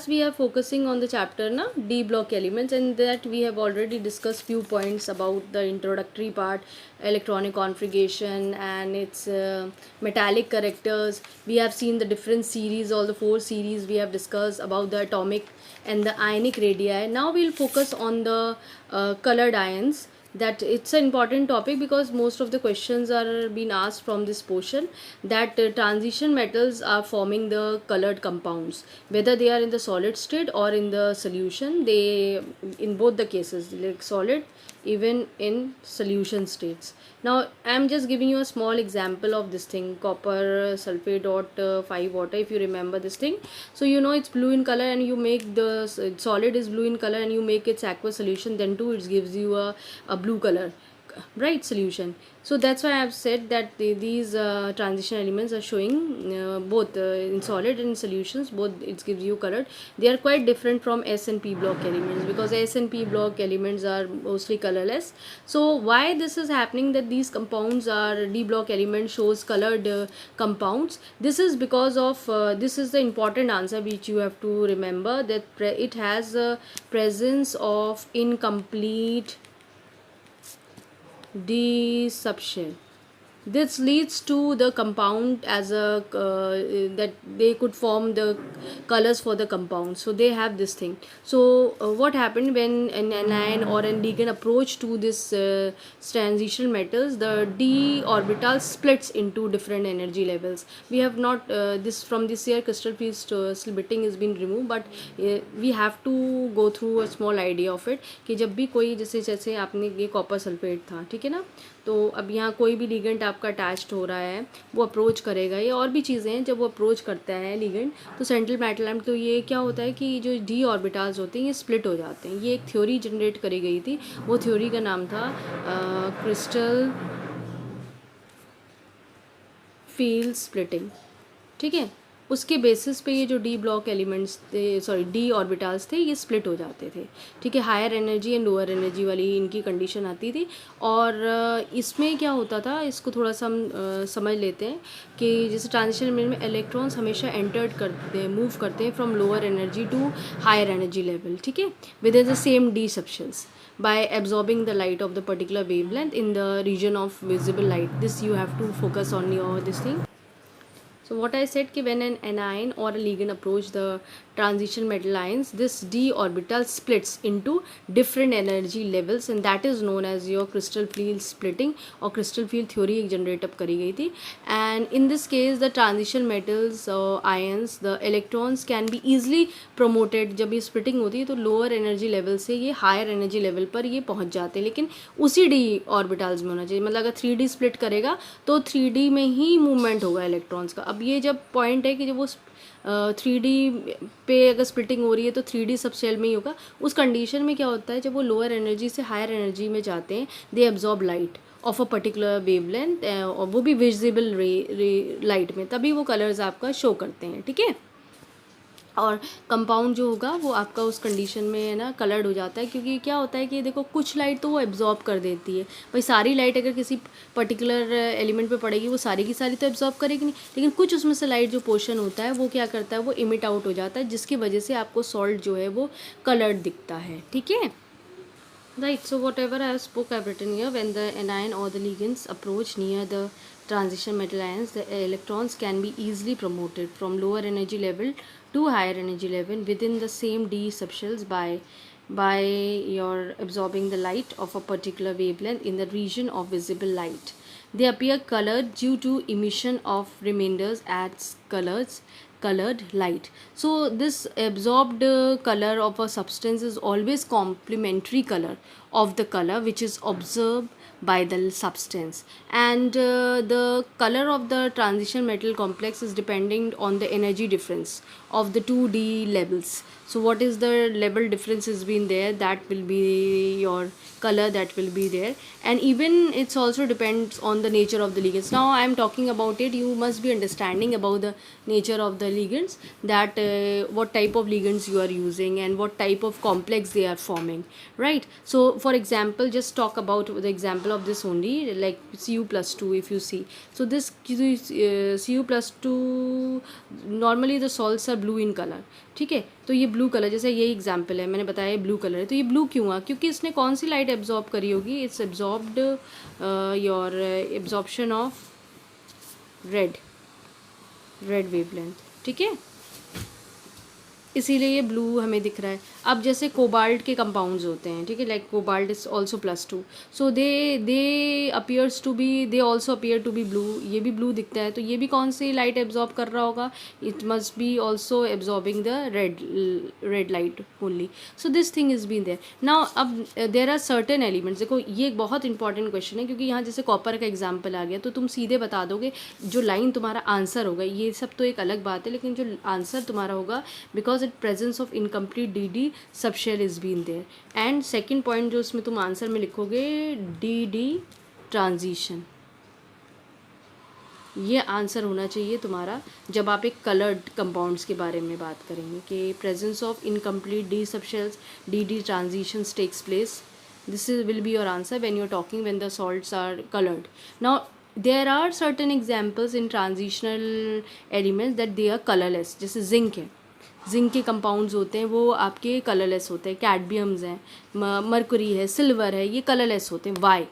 We are focusing on the chapter na D block elements, and that we have already discussed few points about the introductory part, electronic configuration and its metallic characters. We have seen the different series, all the four series we have discussed about the atomic and the ionic radii. Now we'll focus on the colored ions. That it's an important topic because most of the questions are being asked from this portion, that transition metals are forming the colored compounds, whether they are in the solid state or in the solution. They, in both the cases, like solid, even in solution states. Now I'm just giving you a small example of this thing, copper sulfate dot 5 water, if you remember this thing. So you know it's blue in color, and you make the solid is blue in color, and you make its aqueous solution, then too it gives you a blue color, right, solution. So that's why I've said that these transition elements are showing both in solid and in solutions, both it gives you colored. They are quite different from S and P block elements, because S and P block elements are mostly colorless. So why this is happening, that these compounds are D block element shows colored compounds? This is because of this is the important answer which you have to remember, that it has a presence of incomplete D subshell. This leads to the compound as a that they could form the colors for the compound. So they have this thing. So what happened when an anion or a ligand approach to this transition metals, the d orbital splits into different energy levels. We have not this from this year crystal field splitting is been removed, but we have to go through a small idea of it, कि जब भी कोई जैसे जैसे आपने ये copper sulphate था, ठीक है ना, तो अब यहाँ कोई भी लिगेंड आपका अटैच्ड हो रहा है, वो अप्रोच करेगा, ये और भी चीज़ें हैं, जब वो अप्रोच करता है लिगेंड तो सेंट्रल मेटल एटम, तो ये क्या होता है कि जो डी ऑर्बिटल्स होते हैं ये स्प्लिट हो जाते हैं. ये एक थ्योरी जनरेट करी गई थी, वो थ्योरी का नाम था क्रिस्टल फील्ड स्प्लिटिंग, ठीक है. उसके बेसिस पे ये जो डी ब्लॉक एलिमेंट्स थे, सॉरी डी ऑर्बिटल्स थे, ये स्प्लिट हो जाते थे, ठीक है. Higher energy and lower energy वाली इनकी कंडीशन आती थी. और इसमें क्या होता था, इसको थोड़ा सा हम समझ लेते हैं कि जैसे ट्रांजिशन में इलेक्ट्रॉन्स हमेशा एंटर्ड करते हैं, मूव करते हैं from lower energy to higher energy level, ठीक है, within the same D subshells by absorbing the light of the particular wavelength in the region of visible light. This you have to focus on your this thing. So what I said, कि when an anion or a ligand approach the transition metal ions, this d orbital splits into different energy levels, and that is known as your crystal field splitting, और crystal field theory एक generate up करी गई थी. And in this case the transition metals ions, the electrons can be easily promoted. जब ये splitting होती है तो lower energy level से ये higher energy level पर ये पहुँच जाते हैं, लेकिन उसी d orbitals में होना चाहिए. मतलब अगर 3D split करेगा तो 3D में ही movement होगा electrons का. अब ये जब पॉइंट है कि जब वो 3D पे अगर स्प्लिटिंग हो रही है तो 3D सब शेल में ही होगा. उस कंडीशन में क्या होता है, जब वो लोअर एनर्जी से हायर एनर्जी में जाते हैं, they absorb light of a particular wavelength, और वो भी विजिबल लाइट में, तभी वो कलर्स आपका शो करते हैं, ठीक है. और कंपाउंड जो होगा वो आपका उस कंडीशन में है ना कलर्ड हो जाता है, क्योंकि क्या होता है कि देखो कुछ लाइट तो वो एब्जॉर्ब कर देती है. भाई सारी लाइट अगर किसी पर्टिकुलर एलिमेंट पे पड़ेगी वो सारी की सारी तो एब्जॉर्ब करेगी नहीं, लेकिन कुछ उसमें से लाइट जो पोर्शन होता है वो क्या करता है, वो इमिट आउट हो जाता है, जिसकी वजह से आपको सॉल्ट जो है वो कलर्ड दिखता है, ठीक है. Right, so whatever I have spoke, I have written here. When the anion or the ligands approach near the transition metal ions, the electrons can be easily promoted from lower energy level to higher energy level within the same d subshells by your absorbing the light of a particular wavelength in the region of visible light. They appear colored due to emission of remainders as colored light. So this absorbed color of a substance is always complementary color of the color which is observed by the substance, and the color of the transition metal complex is depending on the energy difference of the 2D levels. So what is the level difference has been there, that will be your color that will be there. And even it's also depends on the nature of the ligands. Now I am talking about it, you must be understanding about the nature of the ligands, that what type of ligands you are using and what type of complex they are forming, right. So for example, just talk about the example example of this only, like Cu+2 if you see. So this Cu+2 normally the salts are blue in color, ठीक है. तो ये blue colour, जैसे यही example है, मैंने बताया blue colour है, तो ये ब्लू क्यों हुआ? क्योंकि इसने कौन सी लाइट एब्जॉर्ब करी होगी? It's absorbed your absorption of red wavelength, ठीक है, इसीलिए ये ब्लू हमें दिख रहा है. अब जैसे कोबाल्ट के कंपाउंड्स होते हैं, ठीक है, like cobalt is also +2, so they appears to be, they also appear to be blue. ये भी ब्लू दिखता है, तो ये भी कौन सी लाइट एब्जॉर्ब कर रहा होगा? It must be also absorbing the red light only. So this thing is been there. Now अब देर आर सर्टेन एलिमेंट्स. देखो ये एक बहुत इंपॉर्टेंट क्वेश्चन है, क्योंकि यहाँ जैसे कॉपर का एग्जाम्पल आ गया, तो तुम सीधे बता दोगे जो लाइन तुम्हारा आंसर होगा. ये सब तो एक अलग बात है, लेकिन जो आंसर तुम्हारा होगा, because it presence of incomplete DD subshell is been there. And second point जो उसमें तुम आंसर में लिखोगे, DD ट्रांजिशन. ये आंसर होना चाहिए तुम्हारा जब आप एक कलर्ड कंपाउंड्स के बारे में बात करेंगे, कि presence of incomplete D subshells, DD transitions takes place. This will be your answer when you're talking when the salts are colored. Now there are certain examples in transitional elements that they are colorless. जैसे zinc है, zinc के compounds होते हैं वो आपके colourless होते हैं. कैडमियम्स हैं, मरकुरी है, सिल्वर है, ये कलरलेस होते हैं. Y?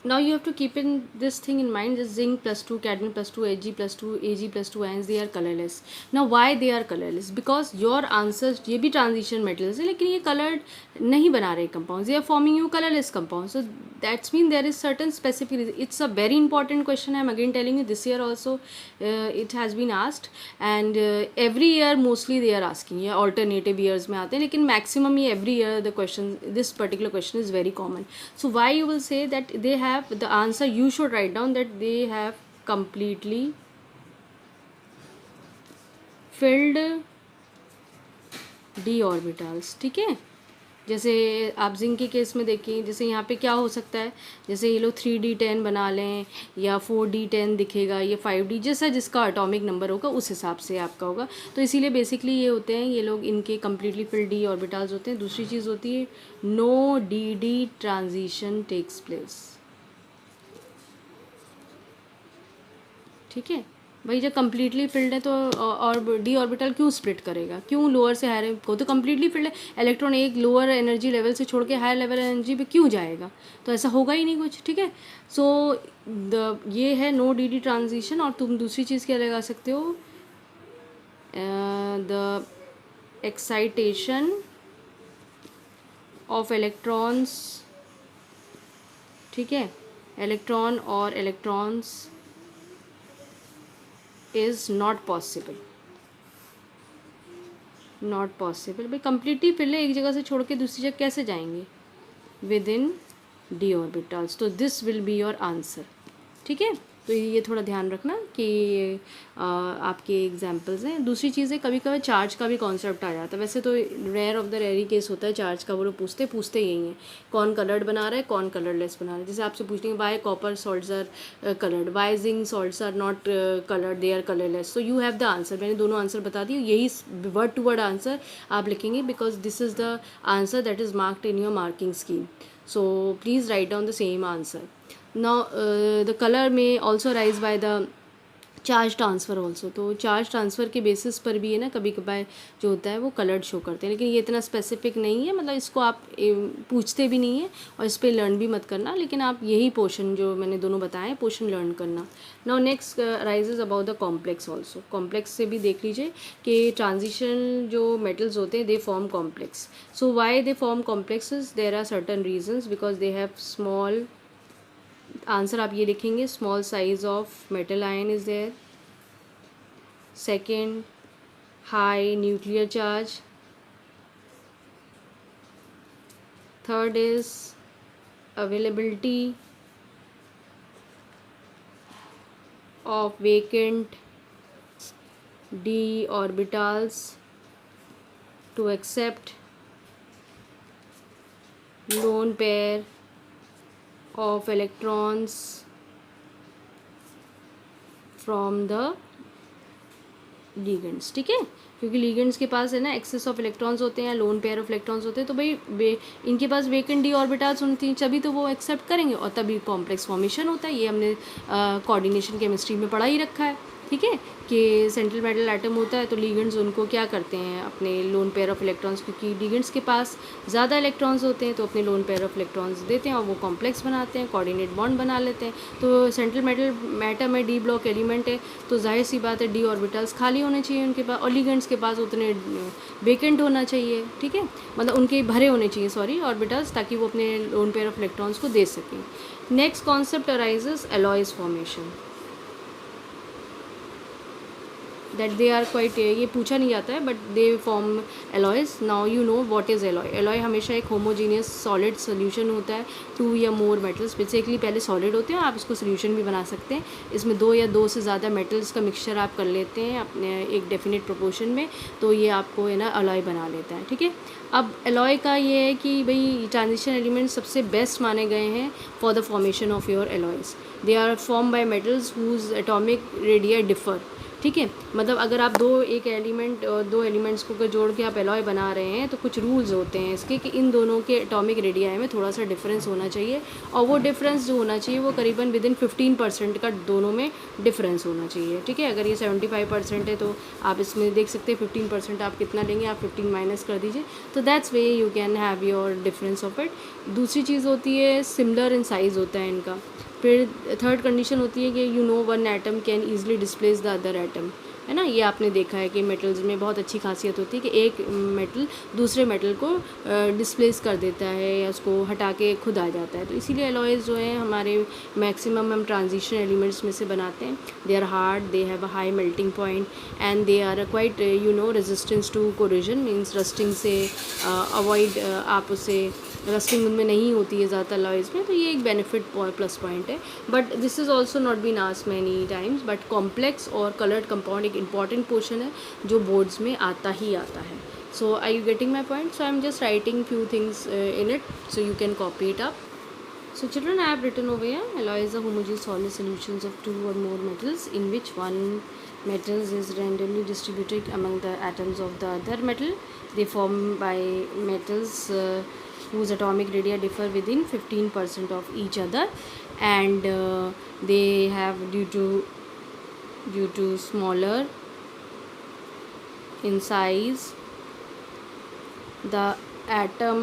Now you have to keep in this thing in mind, just zinc +2, cadmium +2, Ag+2, Ag+2 ions, they are colorless. Now why they are colorless? Because your answers, ये भी transition metals है, लेकिन ये colored नहीं बना रहे compounds, they are forming you colorless compounds. So that's mean there is certain specific reason. It's a very important question. I'm again telling you, this year also it has been asked, and every year mostly they are asking. ये alternative years में आते हैं, लेकिन maximum ये every year the question, this particular question is very common. So why you will say that they have the answer, you should write down that they have completely filled d orbitals, ठीक है. जैसे आप zinc के case में देखिए, जैसे यहाँ पे क्या हो सकता है, जैसे ये लोग 3D10 बना लें या 4D10 दिखेगा, ये 5D, जैसा जिसका एटॉमिक नंबर होगा उस हिसाब से आपका होगा. तो इसीलिए बेसिकली ये होते हैं, ये लोग इनके कम्प्लीटली फिल्ड d ऑर्बिटल्स होते हैं. दूसरी चीज़ होती है no DD transition takes place, ठीक है. भाई जब कम्प्लीटली फिल्ड है तो और डी ऑर्बिटल क्यों स्प्लिट करेगा? क्यों लोअर से हायर को? तो कम्प्लीटली फिल्ड है, इलेक्ट्रॉन एक लोअर एनर्जी लेवल से छोड़ के हायर लेवल एनर्जी पे क्यों जाएगा? तो ऐसा होगा ही नहीं कुछ, ठीक है. सो ये है नो DD ट्रांजिशन. और तुम दूसरी चीज़ क्या लगा सकते हो, द एक्साइटेशन ऑफ इलेक्ट्रॉन्स, ठीक है, इलेक्ट्रॉन और इलेक्ट्रॉन्स is not possible. भाई कम्प्लीटली फिल है, एक जगह से छोड़ के दूसरी जगह कैसे जाएंगे? Within d orbitals. तो this will be your answer, ठीक है. तो ये थोड़ा ध्यान रखना कि आपके एग्जाम्पल्स हैं. दूसरी चीज़ है, कभी कभी चार्ज का भी कॉन्सेप्ट आ जाता है. वैसे तो रेयर ऑफ द रेयरी केस होता है चार्ज का, वो लोग पूछते यही हैं, कौन कलर्ड बना रहा है, कौन कलरलेस बना रहा है. जैसे आपसे पूछते हैं why copper salts are coloured, why zinc salts are not coloured, they are colourless. So you have the answer. मैंने दोनों आंसर बता दिए, यही वर्ड टू वर्ड आंसर आप लिखेंगे, because this is the answer that is marked in your marking scheme. So please write down the same answer. Now the color may also rise by the charge transfer also. तो charge transfer के basis पर भी है ना, कभी कभार जो होता है वो कलर्ड शो करते हैं, लेकिन ये इतना स्पेसिफिक नहीं है, मतलब इसको आप पूछते भी नहीं है और इस पर लर्न भी मत करना, लेकिन आप यही पोर्शन जो मैंने दोनों बताए पोर्शन लर्न करना. Now next rises about the complex also. Complex से भी देख लीजिए कि ट्रांजिशन जो मेटल्स होते हैं they form complex. So why they form complexes? There are certain reasons, because they have small, answer आप ये लिखेंगे, small size of metal ion is there. Second, high nuclear charge. Third is availability of vacant d orbitals to accept lone pair of electrons from the ligands, ठीक है. क्योंकि ligands के पास है ना access of electrons होते हैं, lone pair of electrons होते हैं, तो भाई इनके पास वेकेंट डी ऑर्बिटल्स होती हैं, तभी तो वो एक्सेप्ट करेंगे और तभी कॉम्प्लेक्स फॉर्मेशन होता है। ये हमने कोऑर्डिनेशन केमिस्ट्री में पढ़ा ही रखा है, ठीक है, कि सेंट्रल मेटल एटम होता है तो लिगेंड्स उनको क्या करते हैं, अपने लोन पेयर ऑफ इलेक्ट्रॉन्स, क्योंकि लिगेंड्स के पास ज़्यादा इलेक्ट्रॉन्स होते हैं तो अपने लोन पेयर ऑफ इलेक्ट्रॉन्स देते हैं और वो कॉम्प्लेक्स बनाते हैं, कोऑर्डिनेट बॉन्ड बना लेते हैं। तो सेंट्रल मेटल एटम है, डी ब्लॉक एलिमेंट है, तो जाहिर सी बात है डी ऑर्बिटल्स खाली होने चाहिए उनके पास, और लिगेंड्स के पास उतने वेकेंट होना चाहिए, ठीक है, मतलब उनके भरे होने चाहिए सॉरी ऑर्बिटल्स, ताकि वो अपने लोन पेयर ऑफ इलेक्ट्रॉन्स को दे सकें। Next concept arises alloys formation, that they are quite, ये पूछा नहीं जाता है but they form alloys. Now you know what is alloy. Alloy हमेशा एक होमोजीनियस सॉलिड सोल्यूशन होता है, 2 या मोर मेटल्स, बेसिकली पहले सॉलिड होते हैं, आप इसको सोल्यूशन भी बना सकते हैं, इसमें 2 या 2 से ज़्यादा मेटल्स का मिक्सचर आप कर लेते हैं अपने एक डेफिनेट प्रोपोर्शन में, तो ये आपको है ना एलॉय बना लेता है, ठीक है। अब एलॉय का ये है कि भाई ट्रांजिशन एलिमेंट सबसे बेस्ट माने गए हैं for the formation of your alloys. They are form by metals whose atomic radii differ, ठीक है, मतलब अगर आप दो एलिमेंट्स को जोड़ के आप एलॉय बना रहे हैं तो कुछ रूल्स होते हैं इसके कि इन दोनों के एटॉमिक रेडियाई में थोड़ा सा डिफरेंस होना चाहिए, और वो डिफरेंस जो होना चाहिए वो करीबन विदिन 15% का दोनों में डिफरेंस होना चाहिए, ठीक है। अगर ये 75% है तो आप इसमें देख सकते हैं 15% आप कितना लेंगे, आप 15 माइनस कर दीजिए, तो that's way you can have your difference of it. दूसरी चीज़ होती है सिमिलर इन साइज़ होता है इनका। फिर थर्ड कंडीशन होती है कि you know one atom can easily displace the other atom, है ना, ये आपने देखा है कि मेटल्स में बहुत अच्छी खासियत होती है कि एक मेटल दूसरे मेटल को डिस्प्लेस कर देता है या उसको हटा के खुद आ जाता है, तो इसीलिए एलॉयज़ जो हैं हमारे मैक्सिमम हम ट्रांजिशन एलिमेंट्स में से बनाते हैं। They are hard, they have a high melting point and they are quite you know resistance to corrosion, means rusting से अवॉइड आप उसे रस्टिंग उनमें नहीं होती है ज़्यादा एलॉयज़ में, तो ये एक बेनिफिट प्लस पॉइंट है। But this is also not been asked many times, but complex और कलर्ड कंपाउंड एक इंपॉर्टेंट पोर्शन है जो बोर्ड्स में आता ही आता है। So I you getting my point? So I am just writing few things in it so you can copy it up. So children, I have written over here, alloys are homogeneous solid solutions of 2 or more metals in which one metals is randomly distributed among the atoms of the other metal. They form by metals whose atomic radii differ within 15% of each other, and they have due to smaller in size, the atom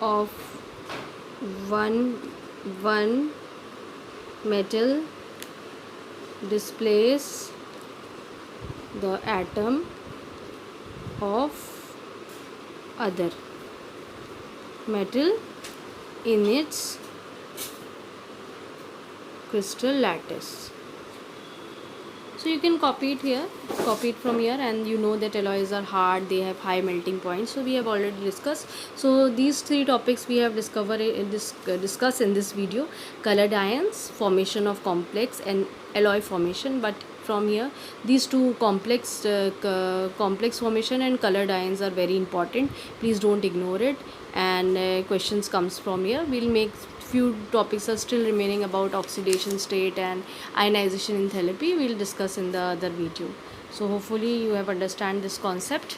of one metal displace the atom of other metal in its crystal lattice. So you can copy it from here, and you know that alloys are hard, they have high melting points, so we have already discussed. So these 3 topics we have discussed in this video: colored ions, formation of complex, and alloy formation. But from here, these 2 complex formation and colored ions are very important. Please don't ignore it, and questions comes from here. We'll make few topics are still remaining about oxidation state and ionization enthalpy. We'll discuss in the other video. So hopefully you have understand this concept.